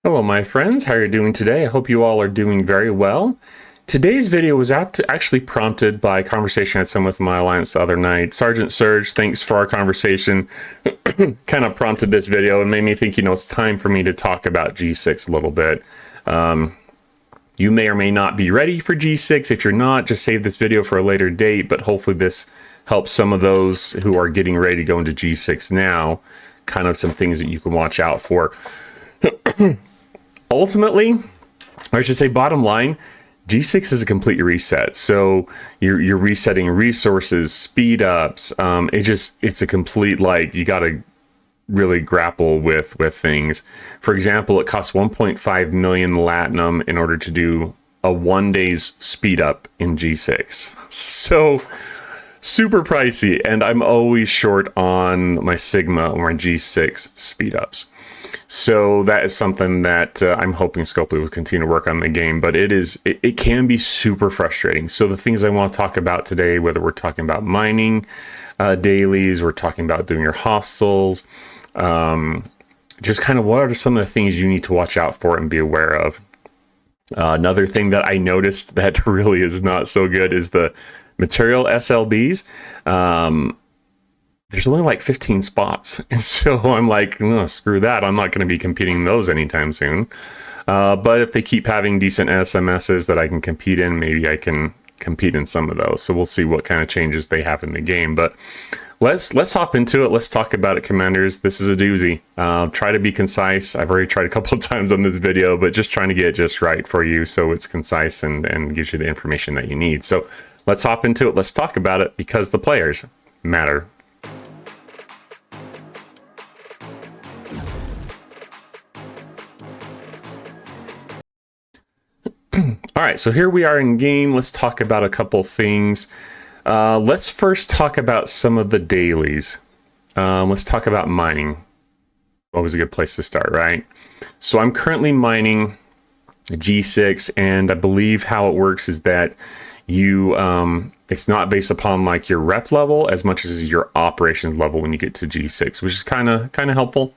Hello, my friends. How are you doing today? I hope you all are doing very well. Today's video was actually prompted by a conversation I had some with my alliance the other night. Sergeant Surge, thanks for our conversation. Kind of prompted this video and made me think, it's time for me to talk about G6 a little bit. You may or may not be ready for G6. If you're not, just save this video for a later date, but hopefully this helps some of those who are getting ready to go into G6 now, kind of some things that you can watch out for. Ultimately, or I should say bottom line, G6 is a complete reset. So you're resetting resources, speed ups. It's a complete, you got to really grapple with things. For example, it costs 1.5 million Latinum in order to do a 1 day's speed up in G6. So super pricey, and I'm always short on my Sigma or my G6 speed ups. So that is something that I'm hoping Scopely will continue to work on the game, but it can be super frustrating. So the things I want to talk about today, whether we're talking about mining dailies, we're talking about doing your hostels, just kind of what are some of the things you need to watch out for and be aware of. Another thing that I noticed that really is not so good is the material SLBs. There's only like 15 spots. And so I'm like, oh, screw that. I'm not going to be competing those anytime soon. But if they keep having decent SMSs that I can compete in, maybe I can compete in some of those. So we'll see what kind of changes they have in the game. But let's hop into it. Let's talk about it, Commanders. This is a doozy. Try to be concise. I've already tried a couple of times on this video, but just trying to get it just right for you so it's concise and gives you the information that you need. So let's hop into it. Let's talk about it because the players matter. All right, so here we are in game. Let's talk about a couple things. Let's first talk about some of the dailies. Let's talk about mining. Always a good place to start, right? So I'm currently mining G6, and I believe how it works is that you it's not based upon like your rep level as much as your operations level when you get to G6, which is kind of helpful.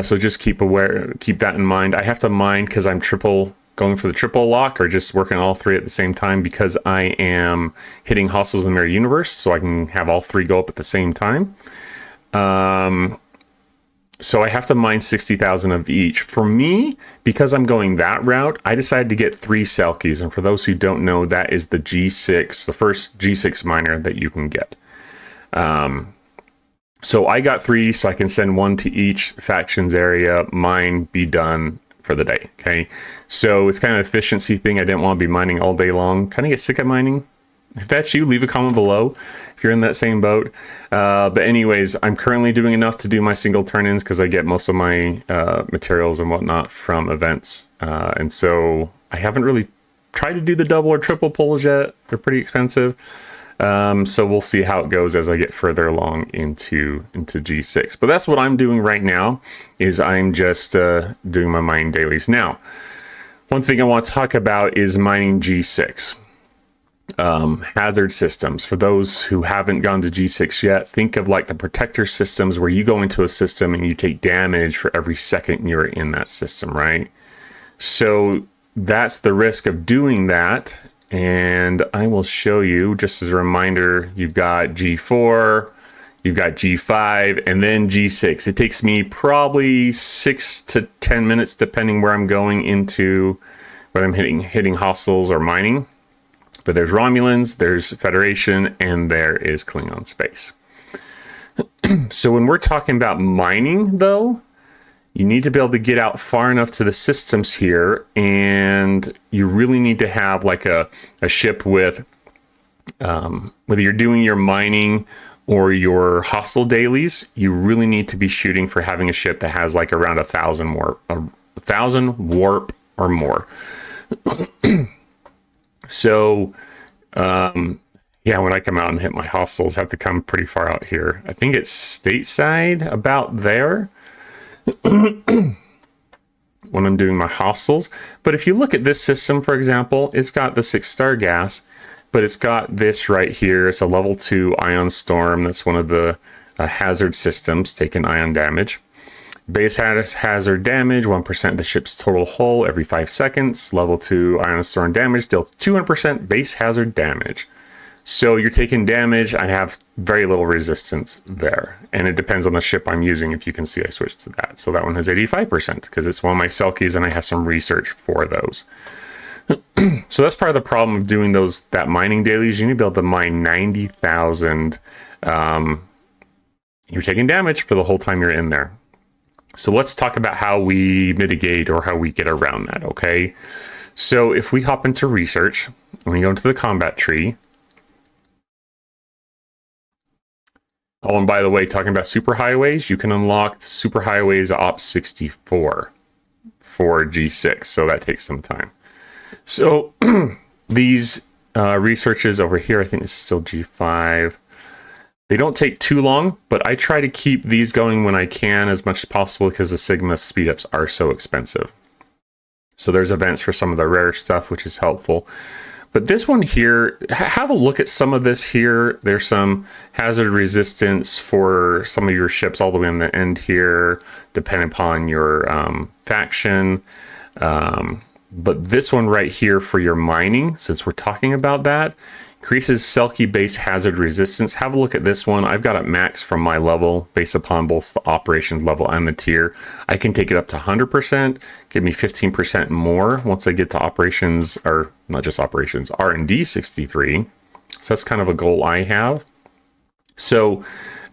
So just keep that in mind. I have to mine because I'm going for the triple lock, or just working all three at the same time, because I am hitting hostels in the mirror universe, so I can have all three go up at the same time. So I have to mine 60,000 of each. For me, because I'm going that route, I decided to get 3 Selkies, and for those who don't know, that is the G6, the first G6 miner that you can get. So I got 3, so I can send 1 to each faction's area, mine, be done for the day. Okay, so it's kind of an efficiency thing. I didn't want to be mining all day long. Kind of get sick of mining. If that's you, leave a comment below if you're in that same boat. But anyways, I'm currently doing enough to do my single turn-ins because I get most of my materials and whatnot from events, and so I haven't really tried to do the double or triple pulls yet. They're pretty expensive. So we'll see how it goes as I get further along into G6. But that's what I'm doing right now, is I'm just doing my mining dailies. Now, one thing I want to talk about is mining G6. Hazard systems. For those who haven't gone to G6 yet, think of like the protector systems where you go into a system and you take damage for every second you're in that system, right? So that's the risk of doing that. And I will show you, just as a reminder, you've got G4, you've got G5, and then G6. It takes me probably 6 to 10 minutes, depending where I'm going into, whether I'm hitting hostels or mining. But there's Romulans, there's Federation, and there is Klingon space. So when we're talking about mining, though, you need to be able to get out far enough to the systems here, and you really need to have like a ship with, whether you're doing your mining or your hostile dailies, you really need to be shooting for having a ship that has like around 1,000 warp or more. So, yeah, when I come out and hit my hostels, I have to come pretty far out here. I think it's stateside about there when I'm doing my hostels. But if you look at this system, for example, it's got the 6-star gas, but it's got this right here. It's a level 2 ion storm. That's one of the hazard systems, taking ion damage. Base hazard damage, 1% of the ship's total hull every 5 seconds. Level 2 ion storm damage dealt 200% base hazard damage. So you're taking damage. I have very little resistance there. And it depends on the ship I'm using. If you can see, I switched to that. So that one has 85% because it's one of my Selkies and I have some research for those. So that's part of the problem of doing that mining dailies. You need to be able to mine 90,000. You're taking damage for the whole time you're in there. So let's talk about how we mitigate or how we get around that, okay? So if we hop into research and we go into the combat tree. Oh, and by the way, talking about superhighways, you can unlock superhighways Ops 64 for G6, so that takes some time. So these researches over here, I think this is still G5. They don't take too long, but I try to keep these going when I can as much as possible because the Sigma speedups are so expensive. So there's events for some of the rare stuff, which is helpful. But this one here, have a look at some of this here. There's some hazard resistance for some of your ships all the way on the end here, depending upon your faction. But this one right here for your mining, since we're talking about that, increases Selkie base hazard resistance. Have a look at this one. I've got it max from my level based upon both the operations level and the tier. I can take it up to 100%, give me 15% more once I get to operations, or not just operations, R&D 63. So that's kind of a goal I have. So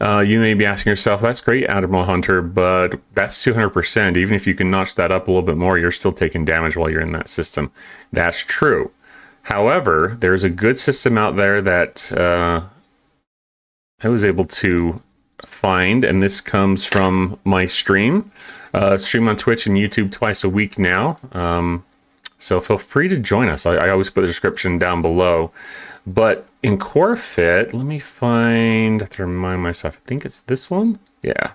you may be asking yourself, that's great, Admiral Hunter, but that's 200%. Even if you can notch that up a little bit more, you're still taking damage while you're in that system. That's true. However, there's a good system out there that I was able to find, and this comes from my stream on Twitch and YouTube twice a week now. So feel free to join us. I always put the description down below. But in Core Fit, let me find, I have to remind myself, I think it's this one. Yeah.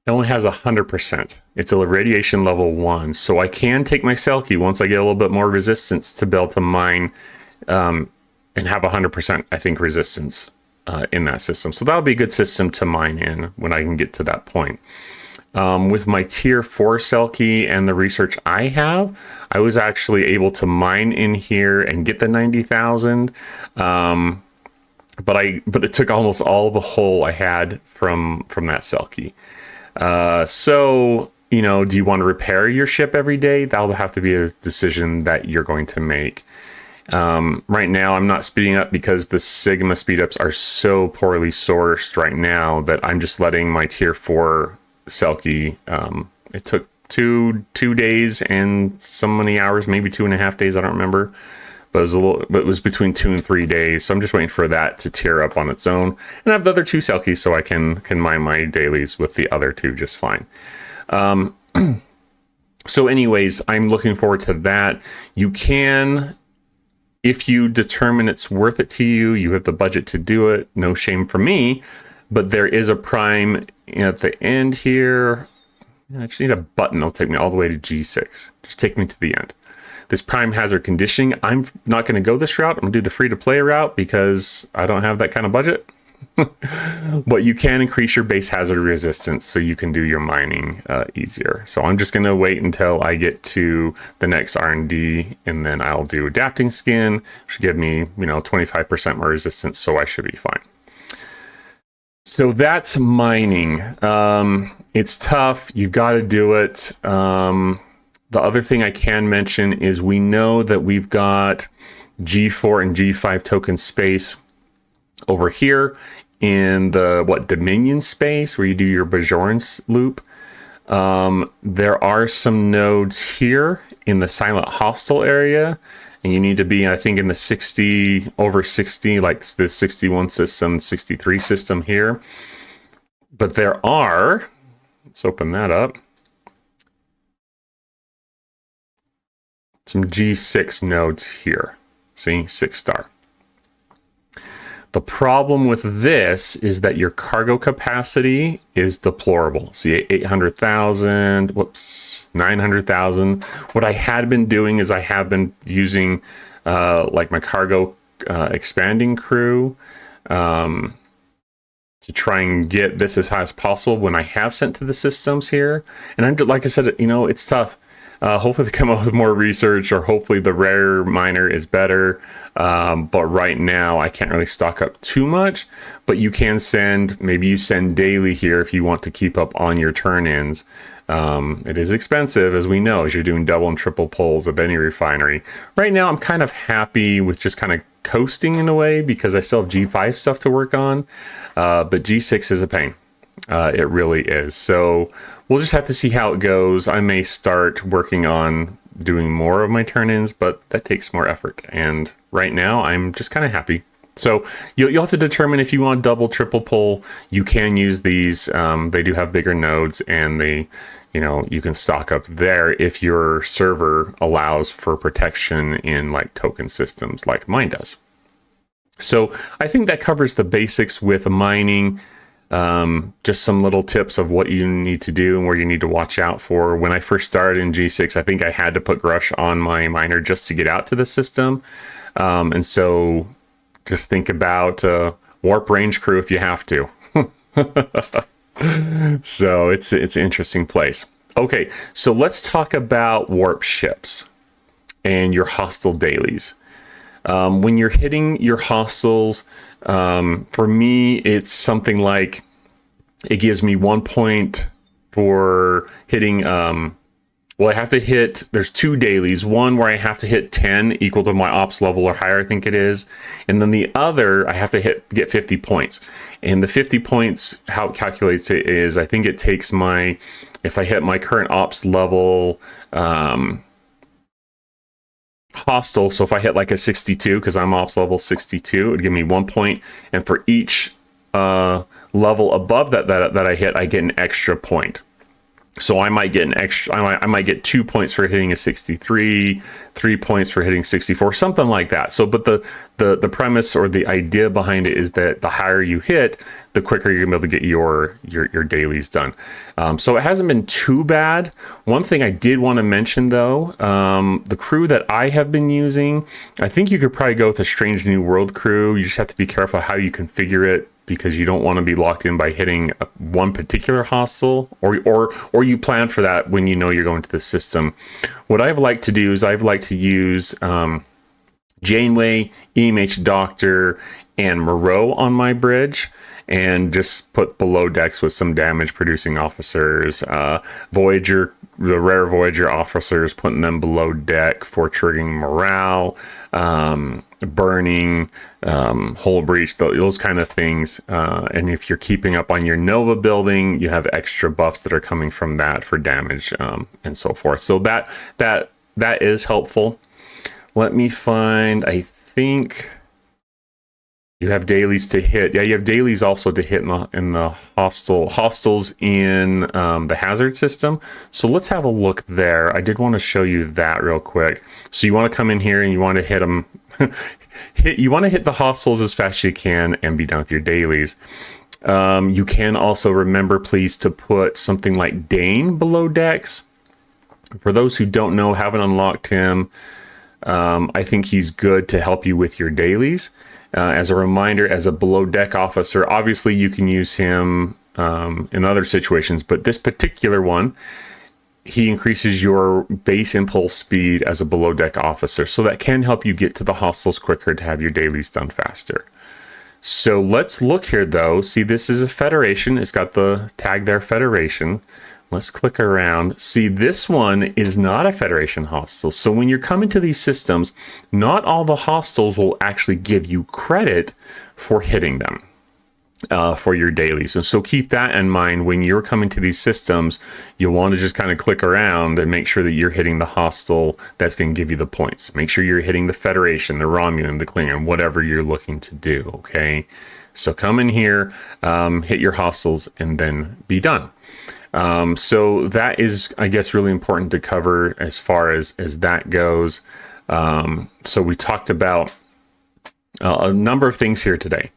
It only has 100%. It's a radiation level 1. So I can take my Selkie once I get a little bit more resistance to be able to mine and have 100%, I think, resistance in that system. So that'll be a good system to mine in when I can get to that point. With my tier 4 Selkie and the research I have, I was actually able to mine in here and get the 90,000. But it took almost all the hull I had from that Selkie. So, you know, do you want to repair your ship every day? That'll have to be a decision that you're going to make. Right now, I'm not speeding up because the Sigma speedups are so poorly sourced right now that I'm just letting my tier 4 Selkie, it took two days and so many hours, maybe 2.5 days, I don't remember. But it was between 2 and 3 days. So I'm just waiting for that to tear up on its own. And I have the other 2 Selkies so I can mine my dailies with the other 2 just fine. So anyways, I'm looking forward to that. You can, if you determine it's worth it to you, you have the budget to do it. No shame for me. But there is a prime at the end here. I just need a button that'll take me all the way to G6. Just take me to the end. This prime hazard conditioning, I'm not going to go this route. I'm going to do the free-to-play route because I don't have that kind of budget. But you can increase your base hazard resistance so you can do your mining easier. So I'm just going to wait until I get to the next R&D, and then I'll do adapting skin, which should give me, 25% more resistance, so I should be fine. So that's mining. It's tough. You've got to do it. The other thing I can mention is we know that we've got G4 and G5 token space over here in the Dominion space where you do your Bajorans loop. There are some nodes here in the Silent Hostile area, and you need to be, I think, in the over 60, like the 61 system, 63 system here. But there are, let's open that up, some G6 nodes here. See, 6-star. The problem with this is that your cargo capacity is deplorable. See, 800,000, whoops, 900,000. What I had been doing is I have been using like my cargo expanding crew to try and get this as high as possible when I have sent to the systems here. And I'm, like I said, you know, it's tough. Hopefully they come up with more research, or hopefully the rare miner is better. But right now I can't really stock up too much, but you can send, maybe you send daily here if you want to keep up on your turn-ins. It is expensive, as we know, as you're doing double and triple pulls of any refinery. Right now I'm kind of happy with just kind of coasting in a way, because I still have G5 stuff to work on, but G6 is a pain. It really is. So we'll just have to see how it goes. I may start working on doing more of my turn-ins, but that takes more effort. And right now I'm just kind of happy. So you'll have to determine if you want double, triple pull. You can use these. They do have bigger nodes, and they, you know, you can stock up there if your server allows for protection in like token systems like mine does. So I think that covers the basics with mining. Just some little tips of what you need to do and where you need to watch out for. When I first started in G6, I think I had to put Grush on my miner just to get out to the system. And so just think about warp range crew if you have to. So it's an interesting place. Okay, so let's talk about warp ships and your hostile dailies. When you're hitting your hostiles, for me, it's something like, it gives me 1 point for hitting, well, I have to hit, there's 2 dailies, one where I have to hit 10 equal to my ops level or higher, I think it is. And then the other, I have to get 50 points. And the 50 points, how it calculates it is, I think it takes my, if I hit my current ops level, hostile, so if I hit like a 62, because I'm ops level 62, it would give me 1 point, and for each level above that I hit, I get an extra point. So I might get an extra, I might get 2 points for hitting a 63, 3 points for hitting 64, something like that. So, but the premise or the idea behind it is that the higher you hit, the quicker you're gonna be able to get your dailies done. So it hasn't been too bad. One thing I did want to mention though, the crew that I have been using, I think you could probably go with a Strange New World crew. You just have to be careful how you configure it, because you don't want to be locked in by hitting one particular hostile, or you plan for that when you know you're going to the system. What I've liked to do is I've liked to use Janeway, EMH Doctor, and Moreau on my bridge, and just put below decks with some damage producing officers. Voyager, the rare Voyager officers, putting them below deck for triggering morale, burning, hull breach, those kind of things. And if you're keeping up on your Nova building, you have extra buffs that are coming from that for damage, and so forth. So that is helpful. Let me find, I think you have dailies to hit. Yeah, you have dailies also to hit in the hostiles in the hazard system. So let's have a look there. I did want to show you that real quick. So you want to come in here and you want to hit them. You want to hit the hostiles as fast as you can and be done with your dailies. You can also remember, please, to put something like Dane below decks. For those who don't know, haven't unlocked him, I think he's good to help you with your dailies. As a reminder, as a below deck officer, obviously you can use him in other situations, but this particular one, he increases your base impulse speed as a below deck officer. So that can help you get to the hostiles quicker to have your dailies done faster. So let's look here though. See, this is a Federation. It's got the tag there, Federation. Let's click around. See, this one is not a Federation hostile. So when you're coming to these systems, not all the hostiles will actually give you credit for hitting them, for your dailies. And so keep that in mind when you're coming to these systems. You'll want to just kind of click around and make sure that you're hitting the hostile that's going to give you the points. Make sure you're hitting the Federation, the Romulan, the Klingon, whatever you're looking to do, okay? So come in here, hit your hostiles, and then be done. So that is, I guess, really important to cover as far as that goes. So we talked about a number of things here today.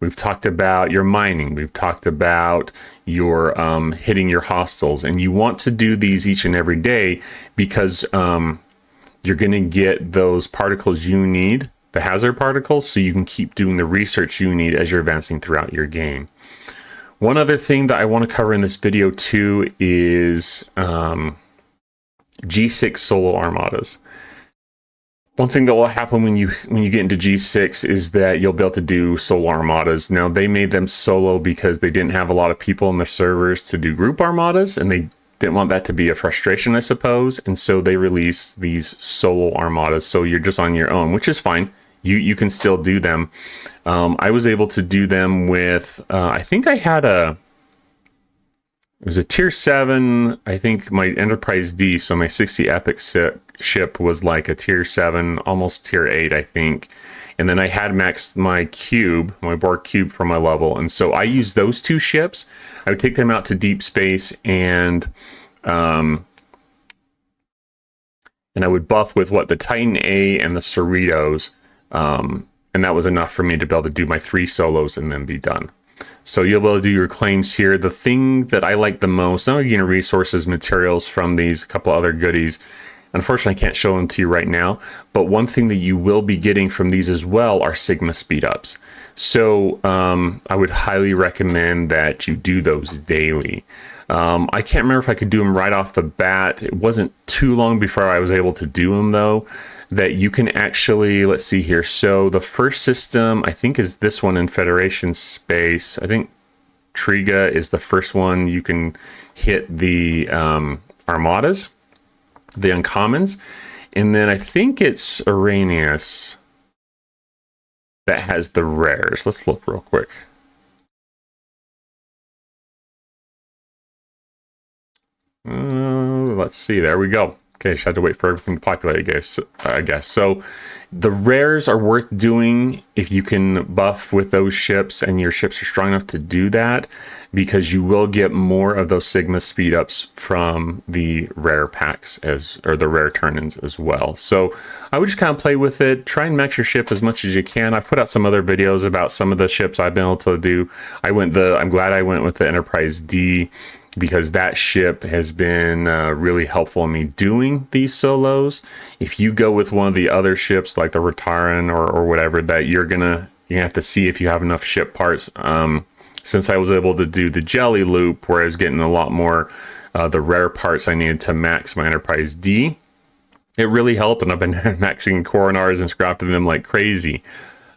We've talked about your mining. We've talked about your hitting your hostiles, and you want to do these each and every day because you're going to get those particles you need, the hazard particles, so you can keep doing the research you need as you're advancing throughout your game. One other thing that I want to cover in this video too is G6 solo armadas. One thing that will happen when you get into G6 is that you'll be able to do solo armadas. Now, they made them solo because they didn't have a lot of people in their servers to do group armadas, and they didn't want that to be a frustration, I suppose. And so they released these solo armadas, so you're just on your own, which is fine. You can still do them. I was able to do them with, I think I had it was a tier 7, I think my Enterprise D, so my 60 Epic ship was like a tier 7, almost tier 8, I think. And then I had maxed my cube, my Borg cube for my level. And so I used those 2 ships. I would take them out to deep space and I would buff with the Titan A and the Cerritos. And that was enough for me to be able to do my 3 solos and then be done. So you'll be able to do your claims here. The thing that I like the most, now you're getting resources, materials from these, a couple other goodies. Unfortunately, I can't show them to you right now, but one thing that you will be getting from these as well are Sigma speed ups. So I would highly recommend that you do those daily. I can't remember if I could do them right off the bat. It wasn't too long before I was able to do them though, that you can actually, let's see here. So the first system, I think, is this one in Federation space. I think Triga is the first one. You can hit the armadas, the uncommons, and then I think it's Arrhenius that has the rares. Let's look real quick. Let's see. There we go. Okay, just had to wait for everything to populate, I guess. So the rares are worth doing if you can buff with those ships and your ships are strong enough to do that, because you will get more of those Sigma speed ups from the rare packs or the rare turn-ins as well. So I would just kind of play with it, try and max your ship as much as you can. I've put out some other videos about some of the ships I've been able to do. I'm glad I went with the Enterprise D, because that ship has been really helpful in me doing these solos. If you go with one of the other ships like the Rataran or whatever, that you're gonna have to see if you have enough ship parts. Since I was able to do the jelly loop where I was getting a lot more the rare parts I needed to max my Enterprise D, it really helped, and I've been maxing coronars and scrapping them like crazy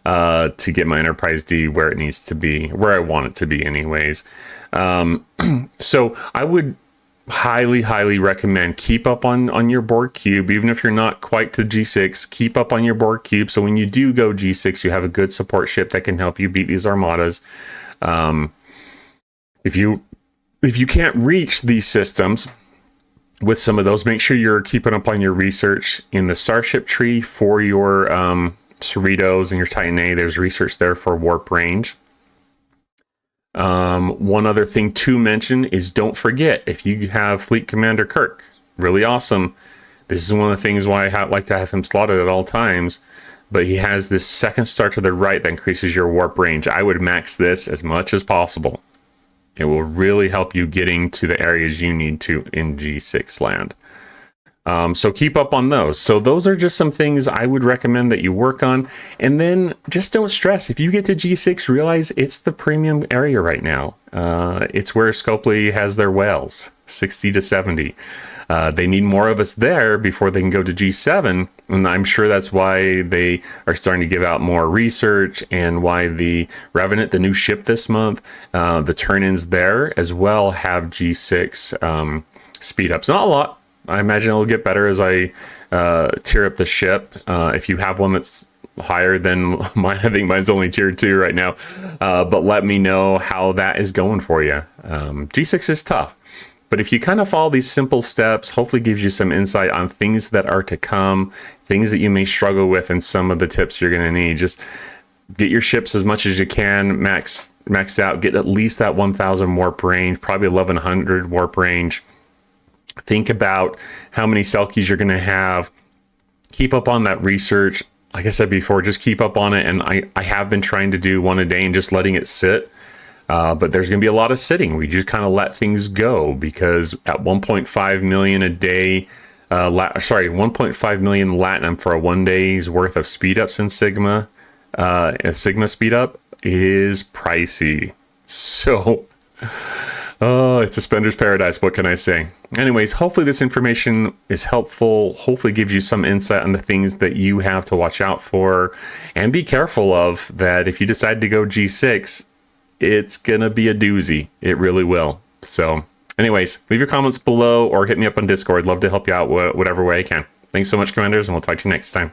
to get my Enterprise D where it needs to be, where I want it to be anyways. So I would highly recommend keep up on your Borg cube. Even if you're not quite to G6, keep up on your Borg cube, so when you do go G6, you have a good support ship that can help you beat these armadas. If you can't reach these systems with some of those, make sure you're keeping up on your research in the starship tree for your Cerritos and your Titan A. There's research there for warp range. One other thing to mention is, don't forget, if you have Fleet Commander Kirk, really awesome. This is one of the things why I like to have him slotted at all times, but he has this second star to the right that increases your warp range. I would max this as much as possible. It will really help you getting to the areas you need to in G6 land. So keep up on those. So those are just some things I would recommend that you work on. And then just don't stress. If you get to G6, realize it's the premium area right now. It's where Scopely has their whales, 60 to 70. They need more of us there before they can go to G7. And I'm sure that's why they are starting to give out more research, and why the Revenant, the new ship this month, the turn-ins there as well have G6 speed ups. Not a lot. I imagine it'll get better as I tier up the ship. If you have one that's higher than mine, I think mine's only tier 2 right now. But let me know how that is going for you. G6 is tough. But if you kind of follow these simple steps, hopefully gives you some insight on things that are to come, things that you may struggle with, and some of the tips you're going to need. Just get your ships as much as you can, maxed out, get at least that 1,000 warp range, probably 1,100 warp range. Think about how many Selkies you're going to have. Keep up on that research. Like I said before, just keep up on it. And I have been trying to do one a day and just letting it sit. But there's going to be a lot of sitting. We just kind of let things go, because at 1.5 million a day, 1.5 million Latinum for a 1 day's worth of speed ups in Sigma, a Sigma speed up is pricey. So Oh, it's a spender's paradise. What can I say? Anyways, hopefully this information is helpful. Hopefully gives you some insight on the things that you have to watch out for and be careful of, that if you decide to go G6, it's going to be a doozy. It really will. So anyways, leave your comments below or hit me up on Discord. Love to help you out whatever way I can. Thanks so much, Commanders, and we'll talk to you next time.